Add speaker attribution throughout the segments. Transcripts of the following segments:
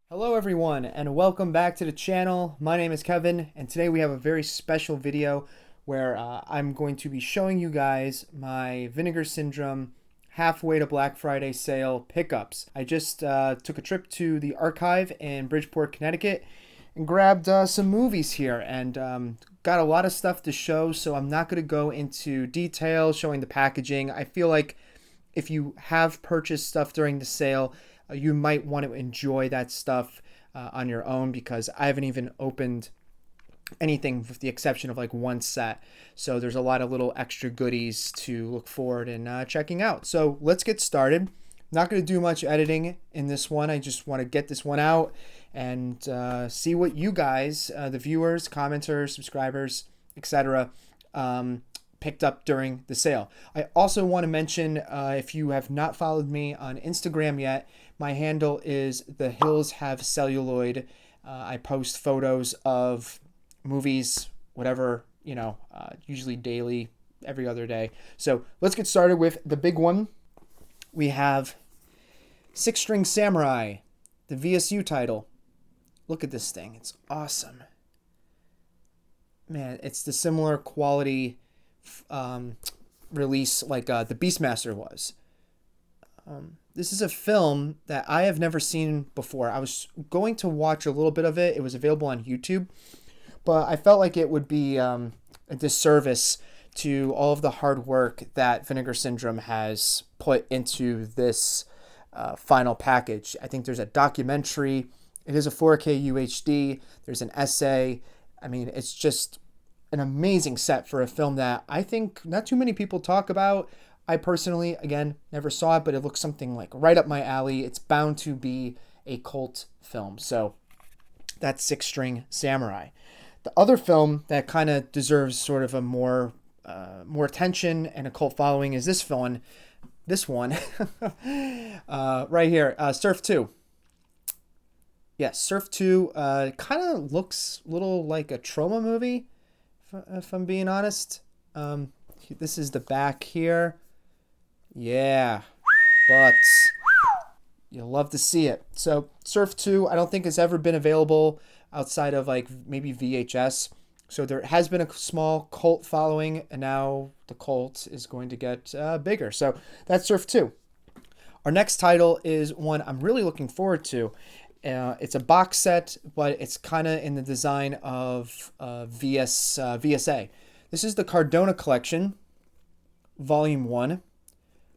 Speaker 1: Hello everyone and welcome back to the channel. My name is Kevin and today we have a very special video where I'm going to be showing you guys my Vinegar Syndrome halfway to Black Friday sale pickups. I just took a trip to the archive in Bridgeport, Connecticut and grabbed some movies here and got a lot of stuff to show, so I'm not going to go into detail showing the packaging. I feel like if you have purchased stuff during the sale, you might want to enjoy that stuff on your own, because I haven't even opened anything with the exception of like one set. So there's a lot of little extra goodies to look forward and checking out. So let's get started. Not going to do much editing in this one. I just want to get this one out and see what you guys, the viewers, commenters, subscribers, etc., picked up during the sale. I also want to mention, if you have not followed me on Instagram yet, my handle is The Hills Have Celluloid. I post photos of movies, whatever, usually daily, every other day. So let's get started with the big one. We have Six String Samurai, the VSU title. Look at this thing. It's awesome. Man, it's the similar quality release like the Beastmaster was. This is a film that I have never seen before. I was going to watch a little bit of it. It was available on YouTube, but I felt like it would be a disservice to all of the hard work that Vinegar Syndrome has put into this final package. I think there's a documentary. It is a 4K UHD. There's an essay. I mean, it's just an amazing set for a film that I think not too many people talk about. I personally, again, never saw it, but it looks something like right up my alley. It's bound to be a cult film. So that's Six String Samurai. The other film that kind of deserves sort of a more attention and a cult following is this one. This one right here, Surf 2. Yes, Surf 2 kind of looks a little like a trauma movie, if I'm being honest. This is the back here. Yeah, but you'll love to see it. So Surf 2, I don't think has ever been available outside of like maybe VHS. So there has been a small cult following, and now the cult is going to get bigger. So that's Surf 2. Our next title is one I'm really looking forward to. It's a box set, but it's kind of in the design of VSA. This is the Cardona Collection, Volume 1.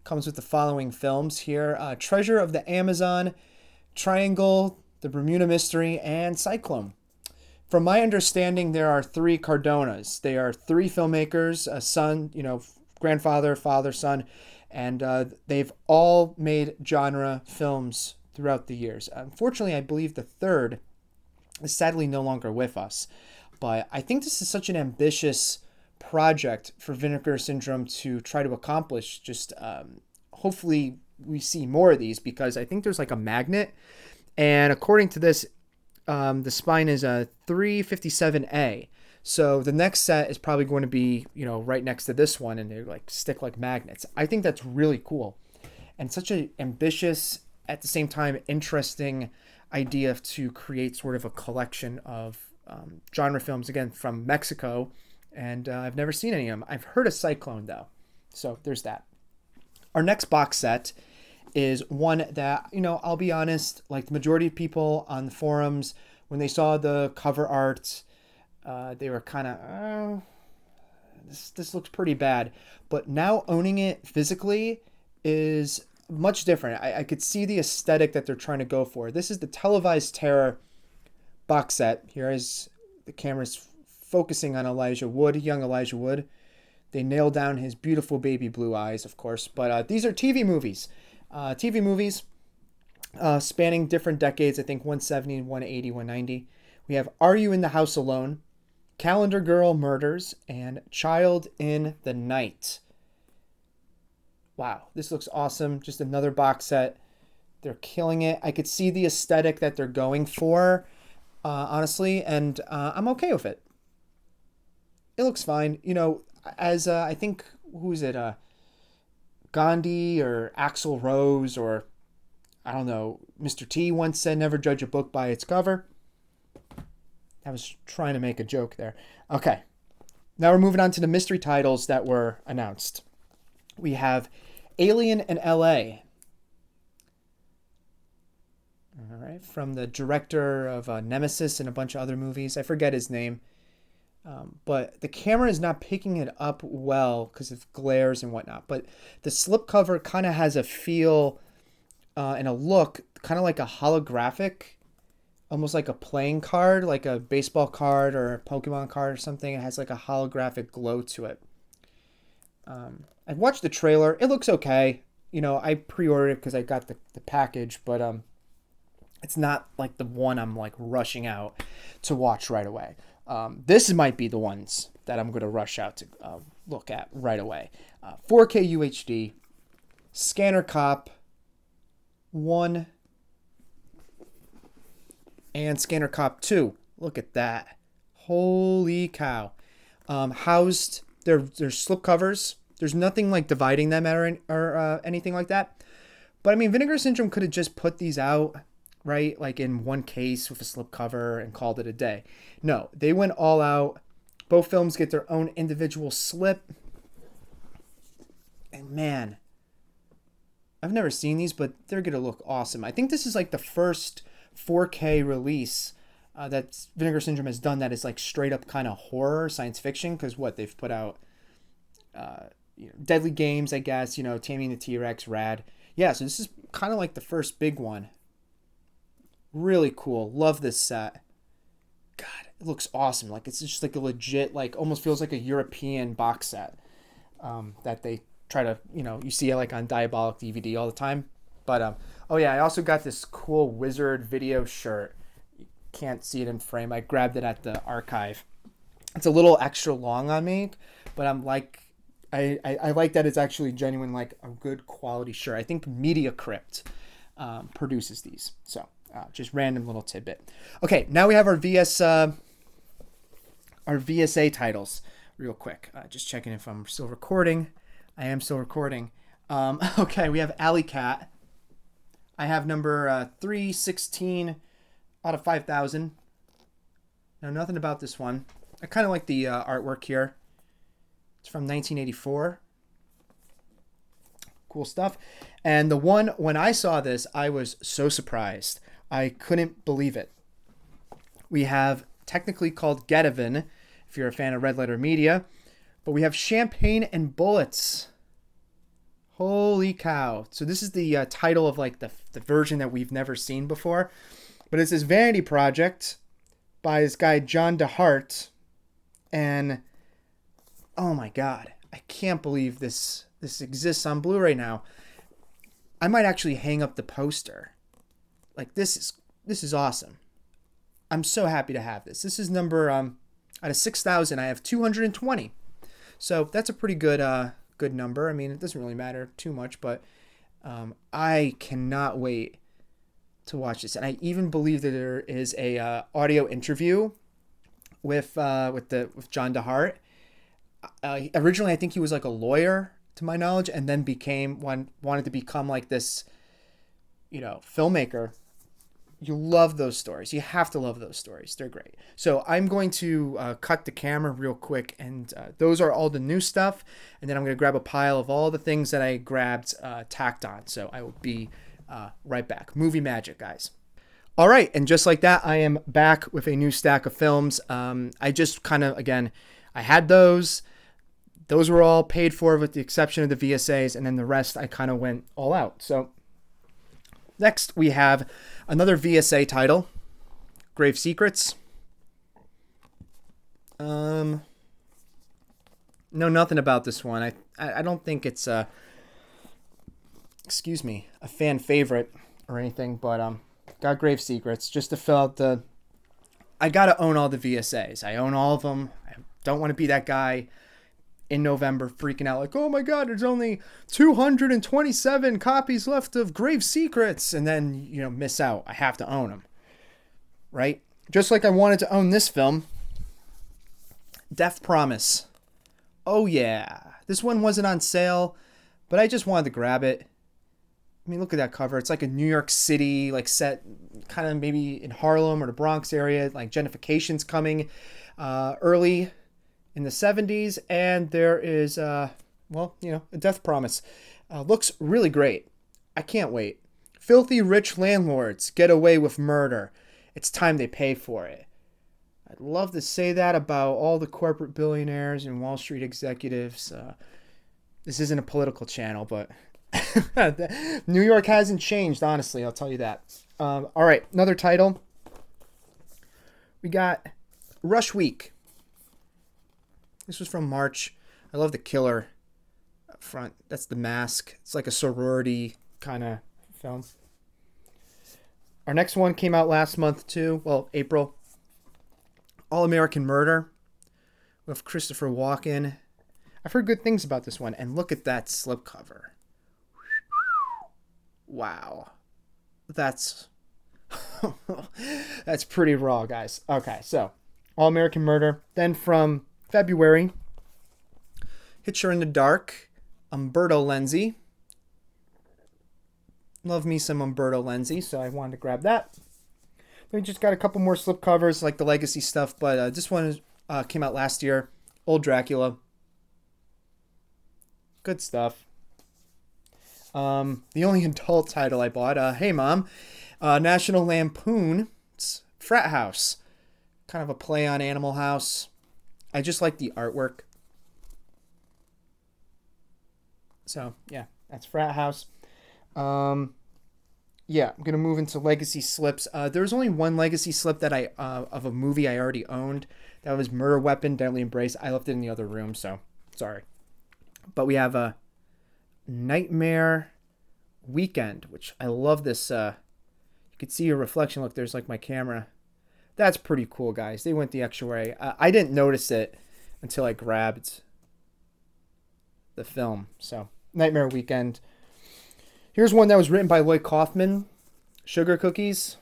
Speaker 1: Comes with the following films here: Treasure of the Amazon, Triangle, The Bermuda Mystery, and Cyclone. From my understanding, there are three Cardonas. They are three filmmakers, a son, grandfather, father, son, and they've all made genre films throughout the years. Unfortunately, I believe the third is sadly no longer with us. But I think this is such an ambitious project for Vinegar Syndrome to try to accomplish. Just hopefully we see more of these, because I think there's like a magnet. And according to this, the spine is a 357A. So the next set is probably going to be, right next to this one, and they like stick like magnets. I think that's really cool. And such an ambitious, at the same time, interesting idea to create sort of a collection of genre films, again, from Mexico. And I've never seen any of them. I've heard of Cyclone, though. So there's that. Our next box set is one that, I'll be honest, like the majority of people on the forums, when they saw the cover art, they were kind of, this looks pretty bad. But now owning it physically is much different. I could see the aesthetic that they're trying to go for. This is the Televised Terror box set. Here is the camera's focusing on Elijah Wood, young Elijah Wood. They nail down his beautiful baby blue eyes, of course. But these are TV movies. TV movies spanning different decades, I think 170, 180, 190. We have Are You in the House Alone, Calendar Girl Murders, and Child in the Night. Wow, this looks awesome. Just another box set. They're killing it. I could see the aesthetic that they're going for, honestly, and I'm okay with it. It looks fine. As I think, who is it? Gandhi or Axl Rose, or I don't know, Mr. T once said never judge a book by its cover. I was trying to make a joke there. Okay. Now we're moving on to the mystery titles that were announced. We have Alien in LA. All right. From the director of Nemesis and a bunch of other movies. I forget his name. But the camera is not picking it up well because of glares and whatnot. But the slipcover kind of has a feel and a look kind of like a holographic, almost like a playing card, like a baseball card or a Pokemon card or something. It has like a holographic glow to it. I watched the trailer. It looks okay. You know, I pre-ordered it because I got the package, but it's not like the one I'm like rushing out to watch right away. This might be the ones that I'm going to rush out to look at right away. 4K UHD, Scanner Cop 1, and Scanner Cop 2. Look at that. Holy cow. Housed, they're slipcovers. There's nothing like dividing them or anything like that. But I mean, Vinegar Syndrome could have just put these out, right? Like in one case with a slipcover and called it a day. No, they went all out. Both films get their own individual slip. And man, I've never seen these, but they're going to look awesome. I think this is like the first 4K release that Vinegar Syndrome has done that is like straight up kind of horror, science fiction. Because what they've put out, Deadly Games, I guess, Taming the T-Rex, Rad. Yeah, so this is kind of like the first big one. Really cool. Love this set. God, it looks awesome. Like it's just like a legit, like almost feels like a European box set that they try to, you see it like on Diabolic DVD all the time. But oh yeah, I also got this cool Wizard video shirt. You can't see it in frame. I grabbed it at the archive. It's a little extra long on me, but I'm like, I like that it's actually genuine, like a good quality shirt. I think Media Crypt produces these. So just random little tidbit. Okay, now we have our VSA titles real quick. Just checking if I'm still recording. I am still recording. Okay, we have Alley Cat. I have number 316 out of 5,000. Now, nothing about this one. I kind of like the artwork here. It's from 1984. Cool stuff. And the one, when I saw this, I was so surprised. I couldn't believe it. We have technically called Getavin, if you're a fan of Red Letter Media. But we have Champagne and Bullets. Holy cow. So this is the title of like the version that we've never seen before. But it's this vanity project by this guy, John DeHart. And oh my God, I can't believe this exists on Blu-ray now. I might actually hang up the poster. Like this is awesome. I'm so happy to have this. This is number out of 6,000. I have 220. So that's a pretty good good number. I mean, it doesn't really matter too much, but I cannot wait to watch this. And I even believe that there is a audio interview with John DeHart. Originally, I think he was like a lawyer, to my knowledge, and then wanted to become like this, filmmaker. You love those stories. You have to love those stories. They're great. So I'm going to cut the camera real quick, and those are all the new stuff. And then I'm going to grab a pile of all the things that I grabbed tacked on. So I will be right back. Movie magic, guys. All right, and just like that, I am back with a new stack of films. I just kind of, again, I had those. Those were all paid for with the exception of the VSAs, and then the rest I kind of went all out. So next we have another VSA title, Grave Secrets. No, nothing about this one. I don't think it's a fan favorite or anything, but got Grave Secrets just to fill out I gotta own all the VSAs. I own all of them. I don't want to be that guy in November freaking out like, oh my God, there's only 227 copies left of Grave Secrets, and then, miss out. I have to own them, right? Just like I wanted to own this film, Death Promise. Oh yeah, this one wasn't on sale, but I just wanted to grab it. I mean, look at that cover. It's like a New York City, like set kind of maybe in Harlem or the Bronx area. Like gentrification's coming early in the 70s. And there is, well, you know, a death promise. Looks really great. I can't wait. Filthy rich landlords get away with murder. It's time they pay for it. I'd love to say that about all the corporate billionaires and Wall Street executives. This isn't a political channel, but New York hasn't changed, honestly. I'll tell you that. All right, another title. We got Rush Week. This was from March. I love the killer up front. That's The Mask. It's like a sorority kind of film. Our next one came out last month too. Well, April. All American Murder with Christopher Walken. I've heard good things about this one. And look at that slipcover. Wow. That's that's pretty raw, guys. Okay, so All American Murder. Then from February, Hitcher in the Dark, Umberto Lenzi. Love me some Umberto Lenzi, so I wanted to grab that. We just got a couple more slipcovers, like the legacy stuff, but this one came out last year. Old Dracula. Good stuff. The only adult title I bought, Hey Mom, National Lampoon's Frat House. Kind of a play on Animal House. I just like the artwork. So, yeah, that's Frat House. Yeah, I'm going to move into legacy slips. There was only one legacy slip that I of a movie I already owned. That was Murder Weapon, Deadly Embrace. I left it in the other room, so sorry. But we have a Nightmare Weekend, which I love this. You can see your reflection. Look, there's like my camera. That's pretty cool, guys. They went the extra way. I didn't notice it until I grabbed the film. So, Nightmare Weekend. Here's one that was written by Lloyd Kaufman. Sugar Cookies.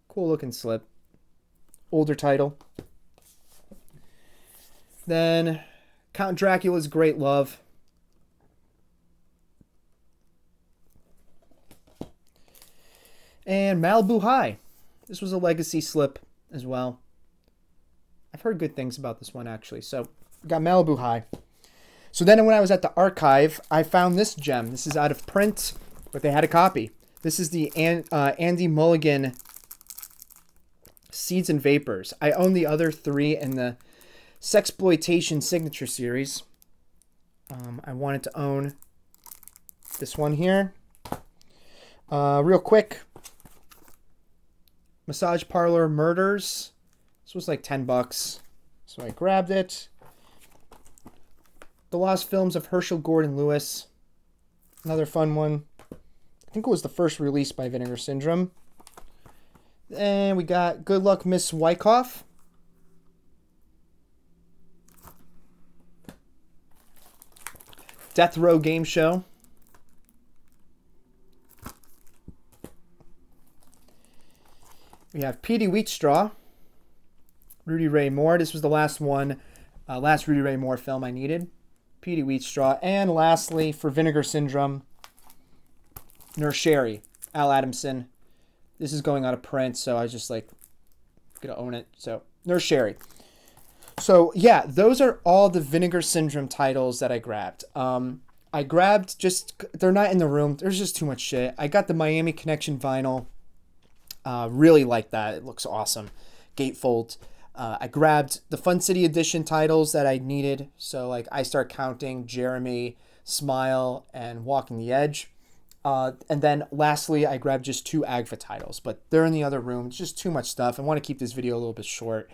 Speaker 1: Cool looking slip. Older title. Then Count Dracula's Great Love. And Malibu High. This was a legacy slip as well. I've heard good things about this one, actually. So, we got Malibu High. So then when I was at the archive, I found this gem. This is out of print, but they had a copy. This is the Andy Mulligan Seeds and Vapors. I own the other three in the Sexploitation Signature Series. I wanted to own this one here. Real quick. Massage Parlor Murders. This was like $10. So I grabbed it. The Lost Films of Herschel Gordon Lewis. Another fun one. I think it was the first release by Vinegar Syndrome. And we got Good Luck Miss Wyckoff. Death Row Game Show. We have Petey Wheatstraw. Rudy Ray Moore. This was the last one. Last Rudy Ray Moore film I needed. Petey Wheatstraw. And lastly, for Vinegar Syndrome, Nurse Sherry, Al Adamson. This is going out of print, so I was just like, gonna own it. So, Nurse Sherry. So, yeah, those are all the Vinegar Syndrome titles that I grabbed. I grabbed just, they're not in the room. There's just too much shit. I got the Miami Connection vinyl. Really like that. It looks awesome. Gatefold. I grabbed the Fun City Edition titles that I needed. So, like, I Start Counting, Jeremy, Smile, and Walking the Edge. And then, lastly, I grabbed just 2 AGFA titles. But they're in the other room. It's just too much stuff. I want to keep this video a little bit short.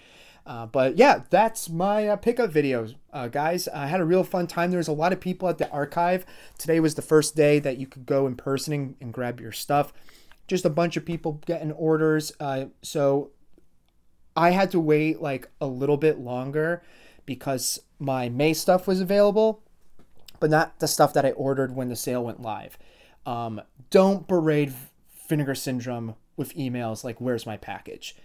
Speaker 1: But, yeah, that's my pickup videos, guys. I had a real fun time. There was a lot of people at the archive. Today was the first day that you could go in person and grab your stuff. Just a bunch of people getting orders. So I had to wait like a little bit longer because my May stuff was available, but not the stuff that I ordered when the sale went live. Don't berate Vinegar Syndrome with emails like, where's my package?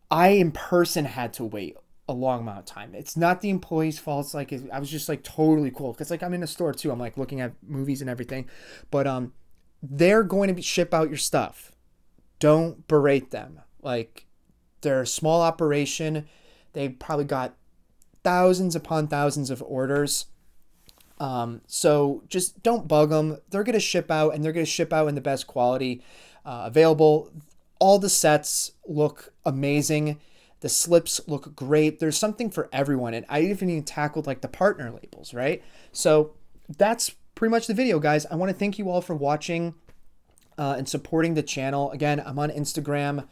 Speaker 1: I in person had to wait a long amount of time. It's not the employees' fault. It's like I was just like totally cool because like I'm in a store too. I'm like looking at movies and everything, but they're going to ship out your stuff. Don't berate them. Like they're a small operation. They probably got thousands upon thousands of orders. So just don't bug them. They're going to ship out and they're going to ship out in the best quality available. All the sets look amazing. The slips look great. There's something for everyone. And I even tackled like the partner labels, right? So that's pretty much the video, guys. I want to thank you all for watching and supporting the channel. Again, I'm on Instagram,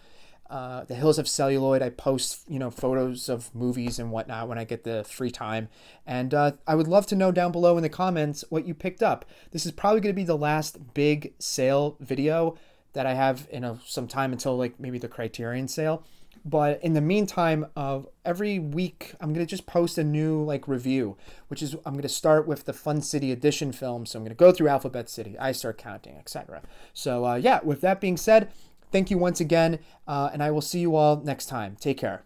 Speaker 1: The Hills of Celluloid. I post, photos of movies and whatnot when I get the free time. And I would love to know down below in the comments what you picked up. This is probably going to be the last big sale video that I have in some time until like maybe the Criterion sale. But in the meantime, every week I'm going to just post a new like review, which is I'm going to start with the Fun City Edition film. So I'm going to go through Alphabet City, I Start Counting, etc. So yeah, with that being said, thank you once again, and I will see you all next time. Take care.